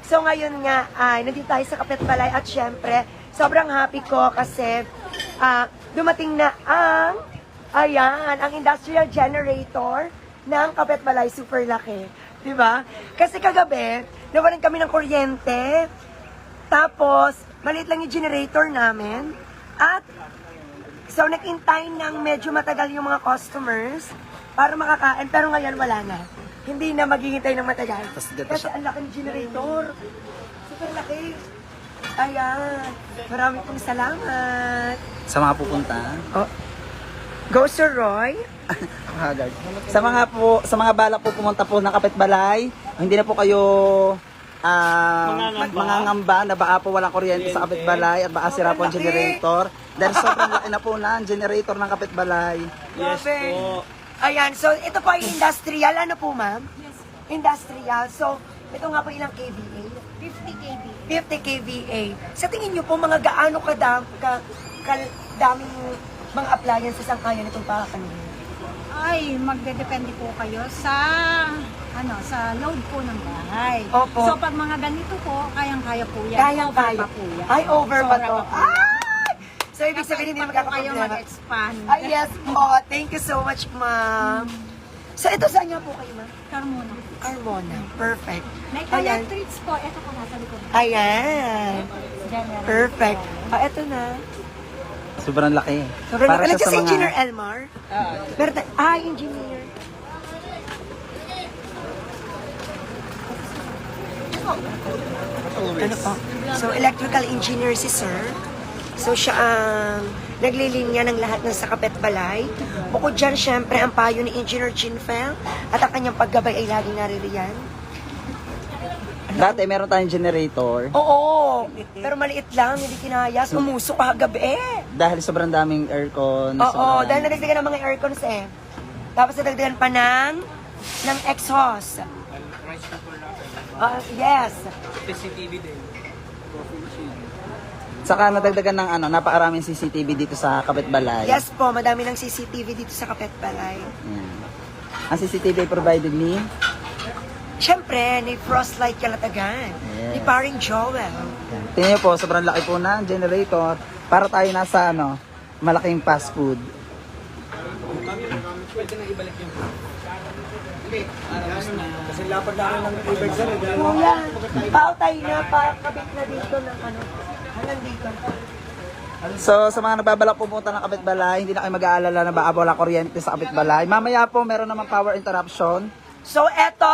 So ngayon nga ay nandito tayo sa Kapitbalay at syempre sobrang happy ko kasi dumating na ang industrial generator ng Kapitbalay. Super laki. Diba? Kasi kagabi, nawalan kami ng kuryente. Tapos, maliit lang yung generator namin. At so nag-intay ng medyo matagal yung mga customers para makakain. Pero ngayon wala na. Hindi na maghihintay ng matagal. Kasi ang laki ng generator. Super laki. Ayan. Maraming pong salamat. Sa mga pupunta. Oh. Go Sir Roy. Sa mga balak po pumunta po ng Kapitbalay, hindi na po kayo mangangamba na baka po walang kuryente sa Kapitbalay at baka sira po ang generator. Dahil sobrang laki na po na ang generator ng Kapitbalay. Yes po. Ayan, so ito po ay industrial. Ano po ma'am? Yes. Industrial. So, ito nga po ilang kVA? 50 kb. 50 kVA. Sa tingin nyo po, mga gaano kadaming mga appliances ang kaya nitong pakakanin? Ay, magdedepende po kayo sa sa load po ng bahay. Opo. So pag mga ganito po, kayang-kaya po yan. Kayang-kaya. Over pa po yan. Ay, over pa Sobra to. pa po yan. Ay! So, ibig sabihin hindi Kasi pa po kayo magkakaproblema. mag-expand. Ay, yes po. Thank you so much, ma'am. So, ito saan nga po kayo, ma'am? Carmona. Carmona. Perfect. May Ayan. electrics po. Ito po nasa likod. Ayan. General. Perfect. Ito na. Sobrang laki. Sobrang Para laki. siya Kasi sa Engineer mga... Elmar. Engineer. Ano po? So, electrical engineer si Sir. So, siya ang naglilinya ng lahat ng sa Kapitbalay. Bukod dyan, syempre, ang payo ni Engineer Chinfeng at ang kanyang paggabay ay laging naririyan. Dati meron tayong generator Oo, pero maliit lang, hindi kinaya. Umusok kagabi dahil sobrang daming aircon. Oo, dahil nadagdagan ng mga aircons eh. Tapos nadagdagan pa ng exhaust. Yes. Saka nadagdagan ng napakaraming CCTV dito sa Kapitbalay. Yes po, madami ng CCTV dito sa Kapitbalay. Yan. Ang CCTV provided ni Siyempre, ni Frostlight Kalatagan, Yes. ni Paring Joel. Yan. Tingnan niyo po, sobrang laki po ng generator para tayo nasa malaking fast food. Pwede na ibalik yung kasi lapad na rin ng ibig sir. Kuya, pautay na, pakabit na dito ng hanggang dito. So, sa mga nagbabalak pumunta ng Kapitbalay, hindi na kayo mag-aalala na baka wala kuryente sa Kapitbalay. Mamaya po, meron naman power interruption. So, eto,